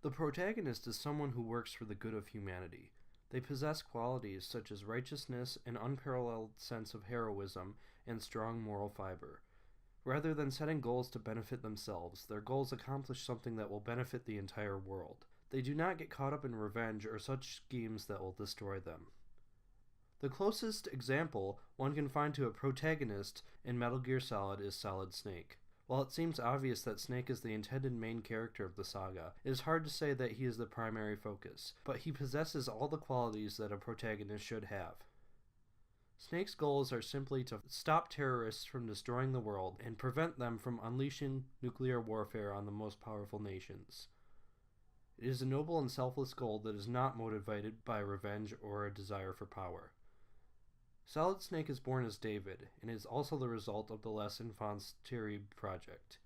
The protagonist is someone who works for the good of humanity. They possess qualities such as righteousness, an unparalleled sense of heroism, and strong moral fiber. Rather than setting goals to benefit themselves, their goals accomplish something that will benefit the entire world. They do not get caught up in revenge or such schemes that will destroy them. The closest example one can find to a protagonist in Metal Gear Solid is Solid Snake. While it seems obvious that Snake is the intended main character of the saga, it is hard to say that he is the primary focus, but he possesses all the qualities that a protagonist should have. Snake's goals are simply to stop terrorists from destroying the world and prevent them from unleashing nuclear warfare on the most powerful nations. It is a noble and selfless goal that is not motivated by revenge or a desire for power. Solid Snake is born as David, and is also the result of the Les Enfants Terribles project.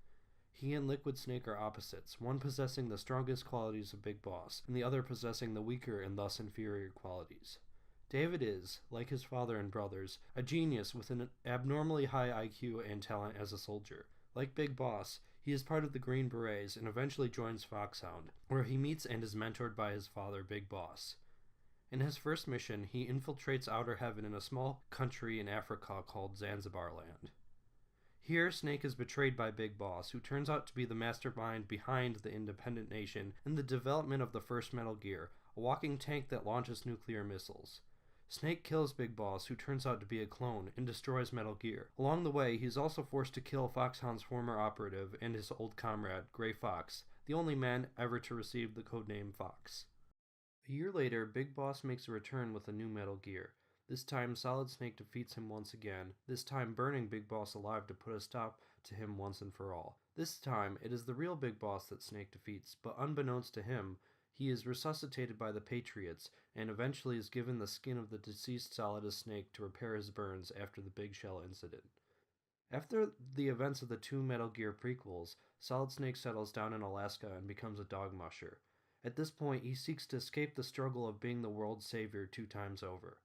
He and Liquid Snake are opposites, one possessing the strongest qualities of Big Boss, and the other possessing the weaker and thus inferior qualities. David is, like his father and brothers, a genius with an abnormally high IQ and talent as a soldier. Like Big Boss, he is part of the Green Berets and eventually joins Foxhound, where he meets and is mentored by his father, Big Boss. In his first mission, he infiltrates Outer Heaven in a small country in Africa called Zanzibar Land. Here, Snake is betrayed by Big Boss, who turns out to be the mastermind behind the independent nation and the development of the first Metal Gear, a walking tank that launches nuclear missiles. Snake kills Big Boss, who turns out to be a clone, and destroys Metal Gear. Along the way, he is also forced to kill Foxhound's former operative and his old comrade, Gray Fox, the only man ever to receive the codename Fox. A year later, Big Boss makes a return with a new Metal Gear. This time, Solid Snake defeats him once again, this time burning Big Boss alive to put a stop to him once and for all. This time, it is the real Big Boss that Snake defeats, but unbeknownst to him, he is resuscitated by the Patriots, and eventually is given the skin of the deceased Solid Snake to repair his burns after the Big Shell incident. After the events of the two Metal Gear prequels, Solid Snake settles down in Alaska and becomes a dog musher. At this point, he seeks to escape the struggle of being the world's savior 2 times over.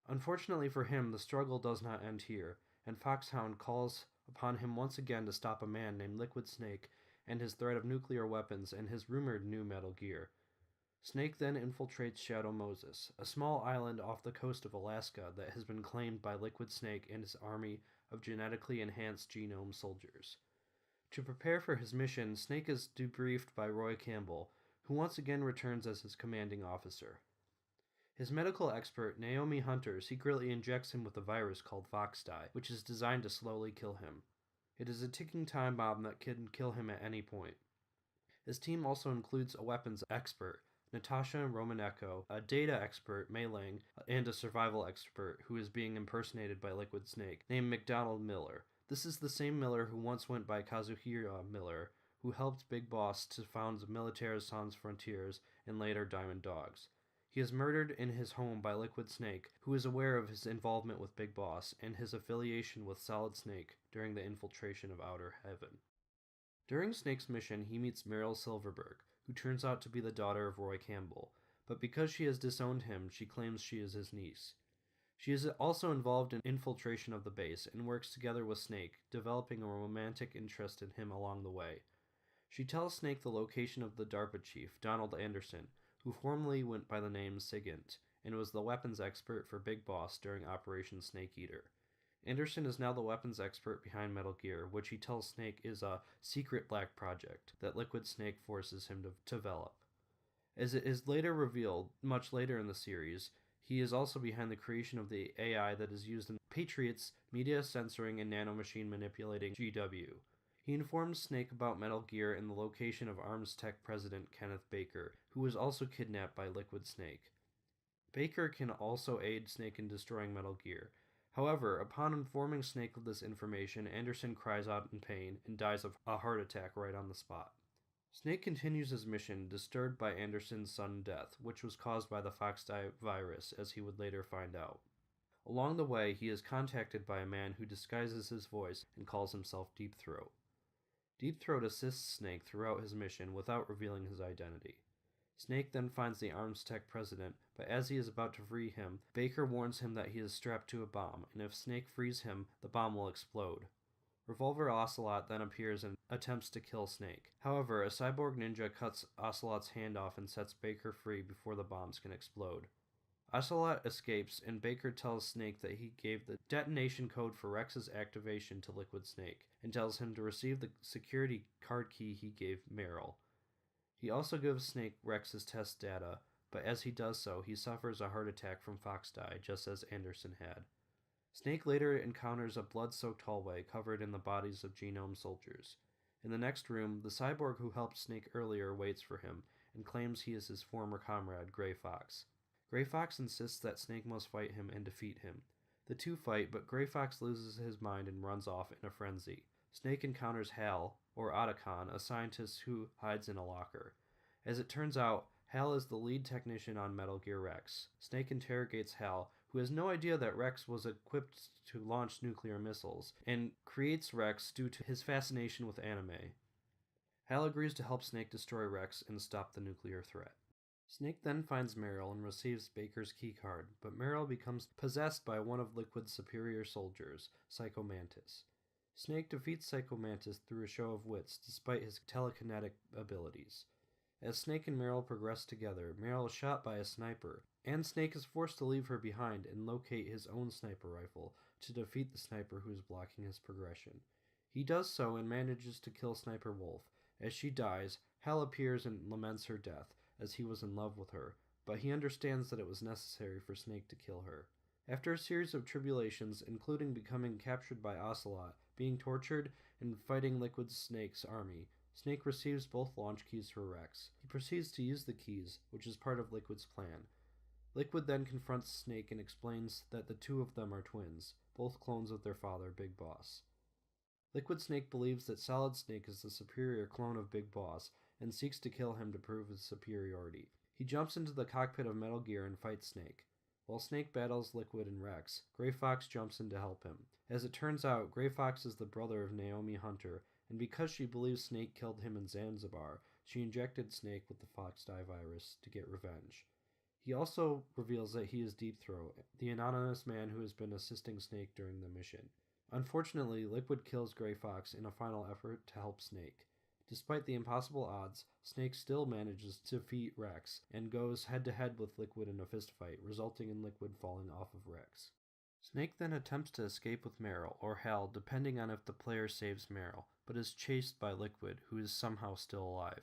Unfortunately for him, the struggle does not end here, and Foxhound calls upon him once again to stop a man named Liquid Snake and his threat of nuclear weapons and his rumored new Metal Gear. Snake then infiltrates Shadow Moses, a small island off the coast of Alaska that has been claimed by Liquid Snake and his army of genetically enhanced genome soldiers. To prepare for his mission, Snake is debriefed by Roy Campbell, who once again returns as his commanding officer. His medical expert, Naomi Hunter, secretly injects him with a virus called Fox-Die, which is designed to slowly kill him. It is a ticking time bomb that can kill him at any point. His team also includes a weapons expert, Natasha Romanenko, a data expert, Mei Ling, and a survival expert who is being impersonated by Liquid Snake, named McDonald Miller. This is the same Miller who once went by Kazuhira Miller, who helped Big Boss to found Militaires Sans Frontières and later Diamond Dogs. He is murdered in his home by Liquid Snake, who is aware of his involvement with Big Boss and his affiliation with Solid Snake during the infiltration of Outer Heaven. During Snake's mission, he meets Meryl Silverberg, who turns out to be the daughter of Roy Campbell, but because she has disowned him, she claims she is his niece. She is also involved in infiltration of the base and works together with Snake, developing a romantic interest in him along the way. She tells Snake the location of the DARPA chief, Donald Anderson, who formerly went by the name Sigint, and was the weapons expert for Big Boss during Operation Snake Eater. Anderson is now the weapons expert behind Metal Gear, which he tells Snake is a secret black project that Liquid Snake forces him to develop. As it is later revealed, much later in the series, he is also behind the creation of the AI that is used in Patriots, media censoring and nanomachine manipulating GW. He informs Snake about Metal Gear and the location of Arms Tech President Kenneth Baker, who was also kidnapped by Liquid Snake. Baker can also aid Snake in destroying Metal Gear. However, upon informing Snake of this information, Anderson cries out in pain and dies of a heart attack right on the spot. Snake continues his mission, disturbed by Anderson's sudden death, which was caused by the Fox-Die virus, as he would later find out. Along the way, he is contacted by a man who disguises his voice and calls himself Deep Throat. Deep Throat assists Snake throughout his mission without revealing his identity. Snake then finds the Arms Tech president, but as he is about to free him, Baker warns him that he is strapped to a bomb, and if Snake frees him, the bomb will explode. Revolver Ocelot then appears and attempts to kill Snake. However, a cyborg ninja cuts Ocelot's hand off and sets Baker free before the bombs can explode. Ocelot escapes, and Baker tells Snake that he gave the detonation code for Rex's activation to Liquid Snake, and tells him to receive the security card key he gave Meryl. He also gives Snake Rex's test data, but as he does so, he suffers a heart attack from Foxdie, just as Anderson had. Snake later encounters a blood-soaked hallway covered in the bodies of genome soldiers. In the next room, the cyborg who helped Snake earlier waits for him, and claims he is his former comrade, Gray Fox. Gray Fox insists that Snake must fight him and defeat him. The two fight, but Gray Fox loses his mind and runs off in a frenzy. Snake encounters Hal, or Otacon, a scientist who hides in a locker. As it turns out, Hal is the lead technician on Metal Gear Rex. Snake interrogates Hal, who has no idea that Rex was equipped to launch nuclear missiles, and creates Rex due to his fascination with anime. Hal agrees to help Snake destroy Rex and stop the nuclear threat. Snake then finds Meryl and receives Baker's keycard, but Meryl becomes possessed by one of Liquid's superior soldiers, Psycho Mantis. Snake defeats Psycho Mantis through a show of wits despite his telekinetic abilities. As Snake and Meryl progress together, Meryl is shot by a sniper, and Snake is forced to leave her behind and locate his own sniper rifle to defeat the sniper who is blocking his progression. He does so and manages to kill Sniper Wolf. As she dies, Hal appears and laments her death, as he was in love with her, but he understands that it was necessary for Snake to kill her. After a series of tribulations, including becoming captured by Ocelot, being tortured, and fighting Liquid Snake's army, Snake receives both launch keys for Rex. He proceeds to use the keys, which is part of Liquid's plan. Liquid then confronts Snake and explains that the two of them are twins, both clones of their father, Big Boss. Liquid Snake believes that Solid Snake is the superior clone of Big Boss, and seeks to kill him to prove his superiority. He jumps into the cockpit of Metal Gear and fights Snake. While Snake battles Liquid and Rex, Gray Fox jumps in to help him. As it turns out, Gray Fox is the brother of Naomi Hunter, and because she believes Snake killed him in Zanzibar, she injected Snake with the Foxdie virus to get revenge. He also reveals that he is Deep Throat, the anonymous man who has been assisting Snake during the mission. Unfortunately, Liquid kills Gray Fox in a final effort to help Snake. Despite the impossible odds, Snake still manages to defeat Rex and goes head-to-head with Liquid in a fistfight, resulting in Liquid falling off of Rex. Snake then attempts to escape with Meryl, or Hal, depending on if the player saves Meryl, but is chased by Liquid, who is somehow still alive.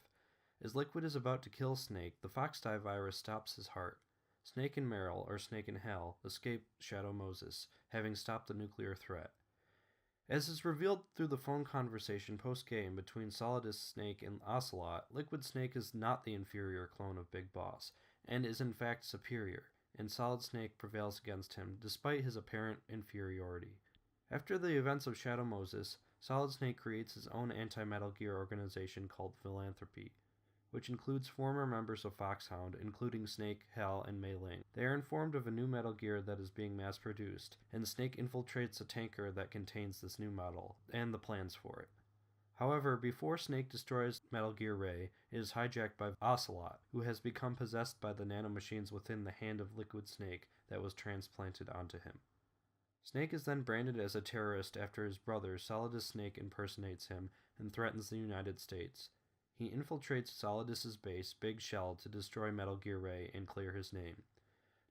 As Liquid is about to kill Snake, the Foxdie virus stops his heart. Snake and Meryl, or Snake and Hal, escape Shadow Moses, having stopped the nuclear threat. As is revealed through the phone conversation post-game between Solidus Snake and Ocelot, Liquid Snake is not the inferior clone of Big Boss, and is in fact superior, and Solid Snake prevails against him despite his apparent inferiority. After the events of Shadow Moses, Solid Snake creates his own anti-Metal Gear organization called Philanthropy, which includes former members of Foxhound, including Snake, Hal, and Mei Ling. They are informed of a new Metal Gear that is being mass-produced, and Snake infiltrates a tanker that contains this new model, and the plans for it. However, before Snake destroys Metal Gear Ray, it is hijacked by Ocelot, who has become possessed by the nanomachines within the hand of Liquid Snake that was transplanted onto him. Snake is then branded as a terrorist after his brother, Solidus Snake, impersonates him and threatens the United States. He infiltrates Solidus's base, Big Shell, to destroy Metal Gear Ray and clear his name.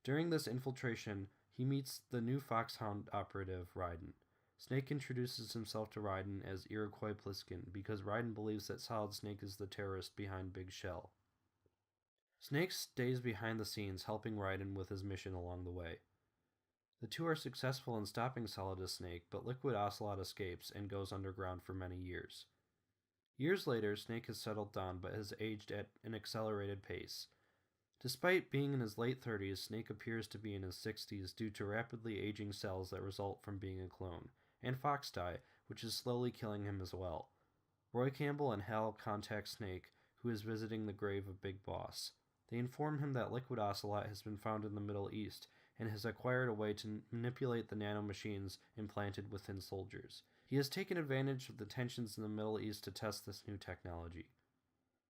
During this infiltration, he meets the new Foxhound operative, Raiden. Snake introduces himself to Raiden as Iroquois Pliskin because Raiden believes that Solid Snake is the terrorist behind Big Shell. Snake stays behind the scenes, helping Raiden with his mission along the way. The two are successful in stopping Solidus Snake, but Liquid Ocelot escapes and goes underground for many years. Years later, Snake has settled down but has aged at an accelerated pace. Despite being in his late 30s, Snake appears to be in his 60s due to rapidly aging cells that result from being a clone, and Foxdie, which is slowly killing him as well. Roy Campbell and Hal contact Snake, who is visiting the grave of Big Boss. They inform him that Liquid Ocelot has been found in the Middle East and has acquired a way to manipulate the nanomachines implanted within soldiers. He has taken advantage of the tensions in the Middle East to test this new technology.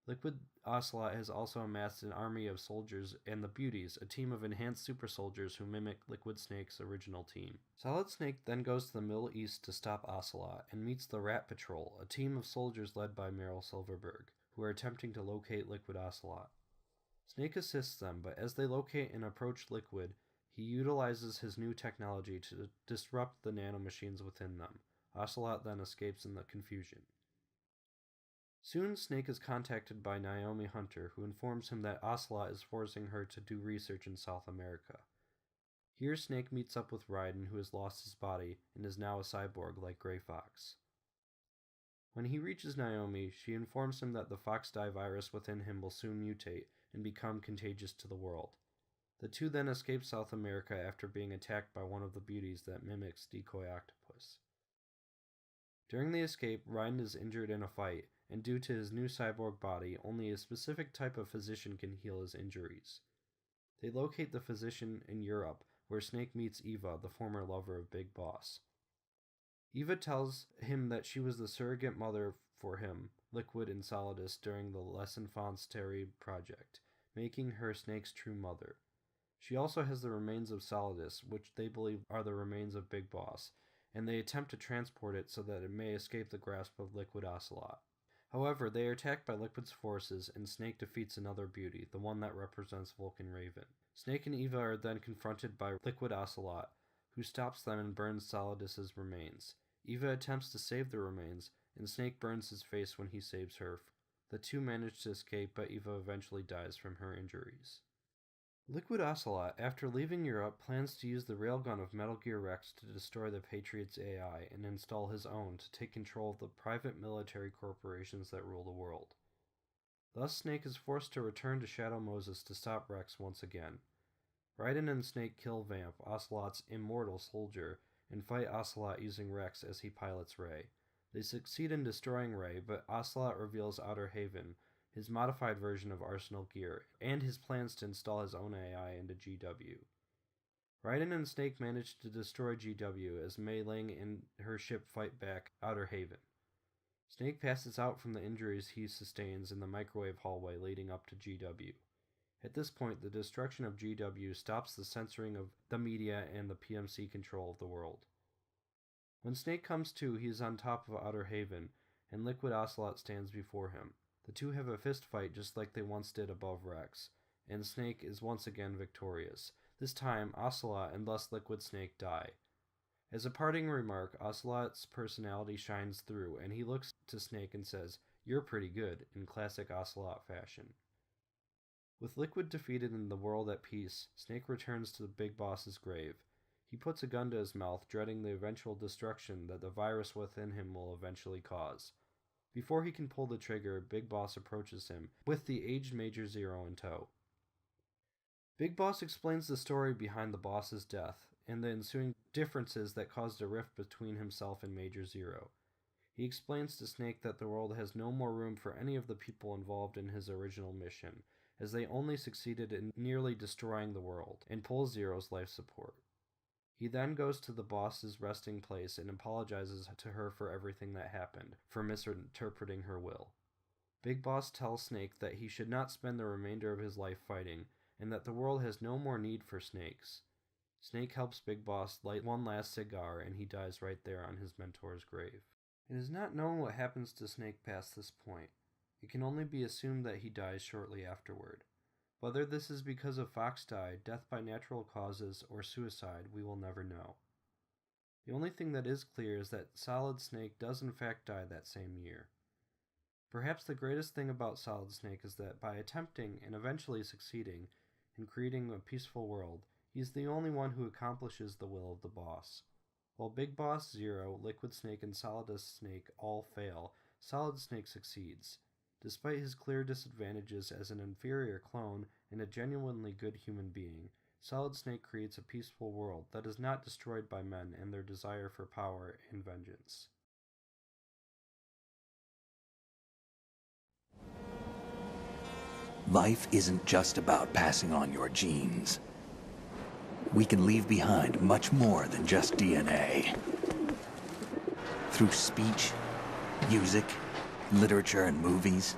Liquid Ocelot has also amassed an army of soldiers and the Beauties, a team of enhanced super soldiers who mimic Liquid Snake's original team. Solid Snake then goes to the Middle East to stop Ocelot and meets the Rat Patrol, a team of soldiers led by Meryl Silverberg, who are attempting to locate Liquid Ocelot. Snake assists them, but as they locate and approach Liquid, he utilizes his new technology to disrupt the nanomachines within them. Ocelot then escapes in the confusion. Soon, Snake is contacted by Naomi Hunter, who informs him that Ocelot is forcing her to do research in South America. Here, Snake meets up with Raiden, who has lost his body and is now a cyborg like Grey Fox. When he reaches Naomi, she informs him that the Fox Dye virus within him will soon mutate and become contagious to the world. The two then escape South America after being attacked by one of the Beauties that mimics Decoy Octopus. During the escape, Raiden is injured in a fight, and due to his new cyborg body, only a specific type of physician can heal his injuries. They locate the physician in Europe, where Snake meets Eva, the former lover of Big Boss. Eva tells him that she was the surrogate mother for him, Liquid, and Solidus during the Les Enfants Terribles project, making her Snake's true mother. She also has the remains of Solidus, which they believe are the remains of Big Boss, and they attempt to transport it so that it may escape the grasp of Liquid Ocelot. However, they are attacked by Liquid's forces, and Snake defeats another Beauty, the one that represents Vulcan Raven. Snake and Eva are then confronted by Liquid Ocelot, who stops them and burns Solidus's remains. Eva attempts to save the remains, and Snake burns his face when he saves her. The two manage to escape, but Eva eventually dies from her injuries. Liquid Ocelot, after leaving Europe, plans to use the railgun of Metal Gear Rex to destroy the Patriots' AI and install his own to take control of the private military corporations that rule the world. Thus, Snake is forced to return to Shadow Moses to stop Rex once again. Raiden and Snake kill Vamp, Ocelot's immortal soldier, and fight Ocelot using Rex as he pilots Ray. They succeed in destroying Ray, but Ocelot reveals Outer Haven, his modified version of Arsenal Gear, and his plans to install his own AI into GW. Raiden and Snake manage to destroy GW as Mei Ling and her ship fight back Outer Haven. Snake passes out from the injuries he sustains in the microwave hallway leading up to GW. At this point, the destruction of GW stops the censoring of the media and the PMC control of the world. When Snake comes to, he is on top of Outer Haven, and Liquid Ocelot stands before him. The two have a fist fight just like they once did above Rex, and Snake is once again victorious. This time, Ocelot and thus Liquid Snake die. As a parting remark, Ocelot's personality shines through, and he looks to Snake and says, "You're pretty good," in classic Ocelot fashion. With Liquid defeated and the world at peace, Snake returns to the Big Boss's grave. He puts a gun to his mouth, dreading the eventual destruction that the virus within him will eventually cause. Before he can pull the trigger, Big Boss approaches him, with the aged Major Zero in tow. Big Boss explains the story behind the boss's death, and the ensuing differences that caused a rift between himself and Major Zero. He explains to Snake that the world has no more room for any of the people involved in his original mission, as they only succeeded in nearly destroying the world, and pulls Zero's life support. He then goes to the boss's resting place and apologizes to her for everything that happened, for misinterpreting her will. Big Boss tells Snake that he should not spend the remainder of his life fighting, and that the world has no more need for snakes. Snake helps Big Boss light one last cigar, and he dies right there on his mentor's grave. It is not known what happens to Snake past this point. It can only be assumed that he dies shortly afterward. Whether this is because of Fox Dye, death by natural causes, or suicide, we will never know. The only thing that is clear is that Solid Snake does in fact die that same year. Perhaps the greatest thing about Solid Snake is that by attempting and eventually succeeding in creating a peaceful world, he's the only one who accomplishes the will of the boss. While Big Boss, Zero, Liquid Snake, and Solidus Snake all fail, Solid Snake succeeds. Despite his clear disadvantages as an inferior clone and a genuinely good human being, Solid Snake creates a peaceful world that is not destroyed by men and their desire for power and vengeance. Life isn't just about passing on your genes. We can leave behind much more than just DNA. Through speech, music, literature, and movies,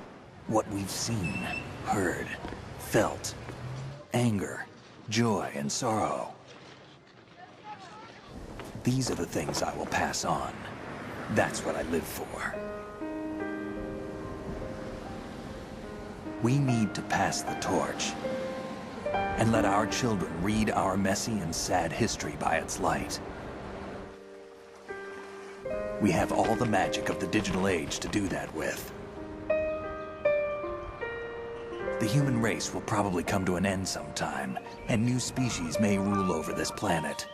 What we've seen, heard, felt. Anger, joy, and sorrow. These are the things I will pass on. That's what I live for. We need to pass the torch and let our children read our messy and sad history by its light. We have all the magic of the digital age to do that with. The human race will probably come to an end sometime, and new species may rule over this planet.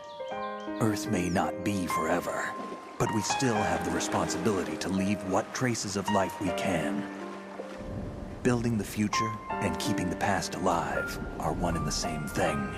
Earth may not be forever, but we still have the responsibility to leave what traces of life we can. Building the future and keeping the past alive are one and the same thing.